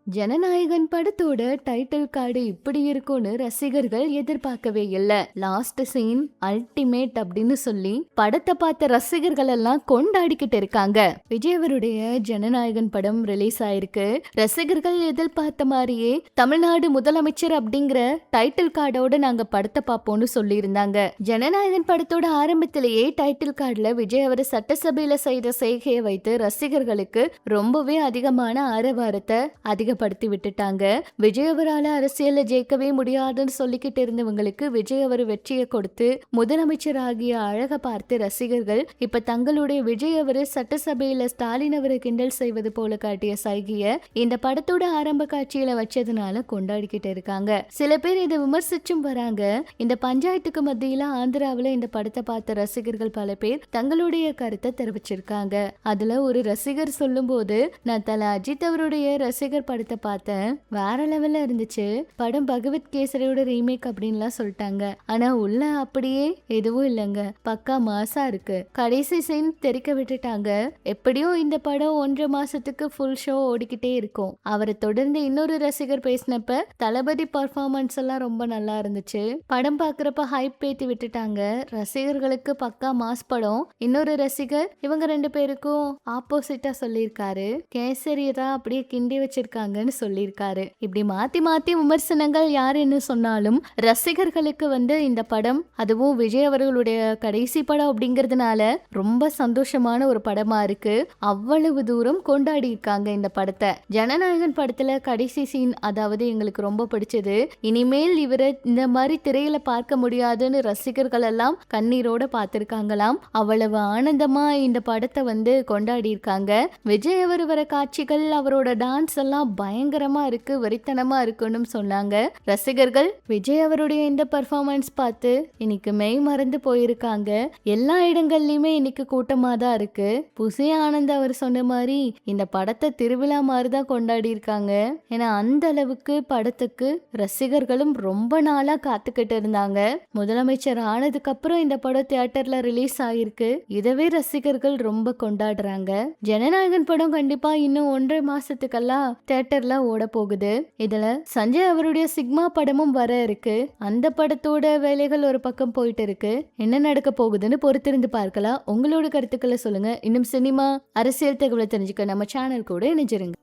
ஜனநாயகன் படத்தோட title card இப்படி இருக்கும்னு ரசிகர்கள் எதிர்பார்க்கவே இல்ல. லாஸ்ட் சீன் அல்டிமேட் அப்படின்னு சொல்லி படத்தை பார்த்த ரசிகர்கள் எல்லாம் கொண்டாடிக்கிட்டு இருக்காங்க. விஜய் அவருடைய ஜனநாயகன் படம் ரிலீஸ் ஆயிருக்கு. ரசிகர்கள் எதிர்பார்த்த மாதிரியே தமிழ்நாடு முதலமைச்சர் அப்படிங்கிற டைட்டில் கார்டோட நாங்க படத்தை பார்ப்போம்னு சொல்லி இருந்தாங்க. ஜனநாயகன் படத்தோட ஆரம்பத்திலேயே டைட்டில் கார்டுல விஜய் அவர் சட்டசபையில செய்த செய்கையை வைத்து ரசிகர்களுக்கு ரொம்பவே அதிகமான ஆரவாரத்தை படுத்தி விட்டுட்டாங்க. விஜய் அவரால் அரசியல்ல ஜெயிக்கவே முடியாதுன்னு சொல்லிக்கிட்டு இருந்தவங்களுக்கு விஜய் அவர் வெற்றியை கொடுத்து முதலமைச்சர் ஆகிய அழக பார்த்து ரசிகர்கள் இப்ப தங்களுடைய விஜய் அவர் சட்டசபையில ஸ்டாலின் அவரை கிண்டல் செய்வது போல காட்டிய சைகைய இந்த படத்தோட ஆரம்ப காட்சியில வச்சதுனால கொண்டாடிக்கிட்டு இருக்காங்க. சில பேர் இதை விமர்சிச்சும் வராங்க. இந்த பஞ்சாயத்துக்கு மத்தியில ஆந்திராவில இந்த படத்தை பார்த்த ரசிகர்கள் பல பேர் தங்களுடைய கருத்தை தெரிவிச்சிருக்காங்க. அதுல ஒரு ரசிகர் சொல்லும் போது, நான் தல அஜித் அவருடைய ரசிகர் படத்தை பார்த்தேன், வேற லெவல்ல இருந்துச்சு. படம் பகவத் கேசரியோட ரீமேக் அப்படின்லாம் சொல்லிட்டாங்க. ஆனா உள்ள அப்படியே எதுவும் இல்லைங்க, பக்கா மாசா இருக்கு. கடைசி சீன் தெரிக்க விட்டுட்டாங்க. எப்படியோ இந்த படம் 1.5 மாசத்துக்கு ஃபுல் ஷோ ஓடிக்கிட்டே இருக்கும். அவரை தொடர்ந்து இன்னொரு ரசிகர் பேசினப்ப தளபதி பர்ஃபார்மன்ஸ் எல்லாம் ரொம்ப நல்லா இருந்துச்சு. படம் பாக்குறப்ப ஹைப் ஏத்தி விட்டுட்டாங்க. ரசிகர்களுக்கு பக்கா மாஸ் படம். இன்னொரு ரசிகர் இவங்க 2 பேருக்கும் ஆப்போசிட்டா சொல்லியிருக்காரு, கேசரிய தான் அப்படியே கிண்டி வச்சிருக்காங்கன்னு சொல்லியிருக்காரு. இப்படி மாத்தி மாத்தி விமர்சனங்கள் யார் என்ன சொன்னாலும் ரசிகர்களுக்கு இந்த படம், அதுவும் விஜய் அவர்களுடைய கடைசி படம் அப்படிங்கறதுனால ரொம்ப சந்தோஷமான ஒரு படமா இருக்கு. அவ்வளவு தூரம் கொண்டாடி இருக்காங்க இந்த படத்தை. ஜனநாயகன் படத்துல கடைசி சீன் அதாவது எங்களுக்கு ரொம்ப பிடிச்சது. இனிமேல் இவரை இந்த மாதிரி திரையில பார்க்க முடியாதுன்னு ரசிகர்கள் எல்லாம் கண்ணீரோட பார்த்திருக்காங்களாம். அவ்வளவு ஆனந்தமா இந்த படத்தை கொண்டாடி இருக்காங்க. விஜய் அவர் வர காட்சிகள், அவரோட டான்ஸ் எல்லாம் பயங்கரமா இருக்கு, வெறித்தனமா இருக்குன்னு சொன்னாங்க. ரசிகர்கள் விஜய் அவருடைய இந்த பர்ஃபார்மன்ஸ் பார்த்து இன்னைக்கு மெய் மறந்து போயிருக்காங்க. எல்லா இடங்கள்லயுமே இன்னைக்கு கூட்டமா தான் இருக்கு. புசி ஆனந்த் அவர் சொன்ன மாதிரி இந்த படத்தை திருவிழா மாதிரிதான் கொண்டாடி இருக்காங்க. ஏன்னா அந்த அளவுக்கு படத்துக்கு ரசிகர்களும் ரொம்ப நாளா காத்துக்கிட்டு இருந்தாங்க. முதலமைச்சர் ஆனதுக்கு அப்புறம் இந்த படம் தியேட்டர்ல ரிலீஸ் ஆயிருக்கு. இதவே ரசிகர்கள் ரொம்ப கொண்டாடுறாங்க. ஜனநாயகன் படம் கண்டிப்பா இன்னும் 1.5 மாசத்துக்கெல்லாம் தியேட்டர்ல ஓட போகுது. இதுல சஞ்சய் அவருடைய சிக்மா படமும் வர இருக்கு. அந்த படத்தோட வேலைகள் ஒரு பக்கம் போயிட்டு இருக்கு. என்ன நடக்க போகுதுன்னு பொறுத்திருந்து பார்க்கலாம். உங்களோட கருத்துக்களை சொல்லுங்க. இன்னும் சினிமா அரசியல் தகவலை தெரிஞ்சுக்க நம்ம சேனல் கூட இணைஞ்சிருங்க.